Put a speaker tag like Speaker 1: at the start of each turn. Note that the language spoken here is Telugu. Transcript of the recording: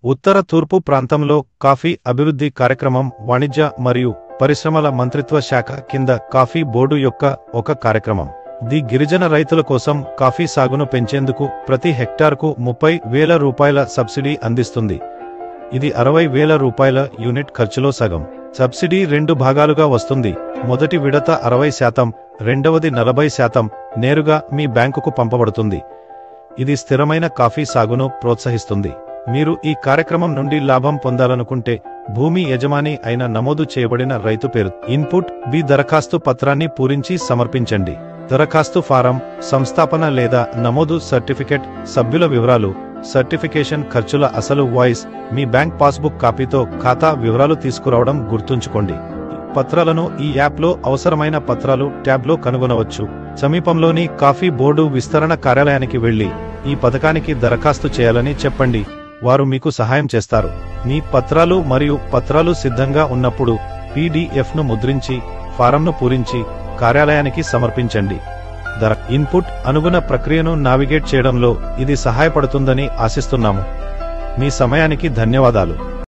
Speaker 1: ఉత్తర తూర్పు ప్రాంతంలో కాఫీ అభివృద్ధి కార్యక్రమం వాణిజ్య మరియు పరిశ్రమల మంత్రిత్వ శాఖ కింద కాఫీ బోర్డు యొక్క ఒక కార్యక్రమం. ది గిరిజన రైతుల కోసం కాఫీ సాగును పెంచేందుకు ప్రతి హెక్టార్కు 30,000 రూపాయల సబ్సిడీ అందిస్తుంది. ఇది 60,000 రూపాయల యూనిట్ ఖర్చులో సగం. సబ్సిడీ 2 భాగాలుగా వస్తుంది. మొదటి విడత 60%, రెండవది 40% నేరుగా మీ బ్యాంకుకు పంపబడుతుంది. ఇది స్థిరమైన కాఫీ సాగును ప్రోత్సహిస్తుంది. మీరు ఈ కార్యక్రమం నుండి లాభం పొందాలనుకుంటే భూమి యజమాని అయిన నమోదు చేయబడిన రైతు పేరు, ఇన్పుట్ బి దరఖాస్తు పత్రాన్ని పూరించి సమర్పించండి. దరఖాస్తు ఫారం, సంస్థాపన లేదా నమోదు సర్టిఫికెట్, సభ్యుల వివరాలు, సర్టిఫికేషన్ ఖర్చుల అసలు వాయిస్, మీ బ్యాంక్ పాస్బుక్ కాపీతో ఖాతా వివరాలు తీసుకురావడం గుర్తుంచుకోండి. పత్రాలను ఈ యాప్లో అవసరమైన పత్రాలు ట్యాబ్లో కనుగొనవచ్చు. సమీపంలోని కాఫీ బోర్డు విస్తరణ కార్యాలయానికి వెళ్లి ఈ పథకానికి దరఖాస్తు చేయాలని చెప్పండి. వారు మీకు సహాయం చేస్తారు. మీ పత్రాలు మరియు పత్రాలు సిద్ధంగా ఉన్నప్పుడు పీడీఎఫ్ను ముద్రించి ఫారంను పూరించి కార్యాలయానికి సమర్పించండి. ఇన్పుట్ అనుగుణ ప్రక్రియను నావిగేట్ చేయడంలో ఇది సహాయపడుతుందని ఆశిస్తున్నాము. మీ సమయానికి ధన్యవాదాలు.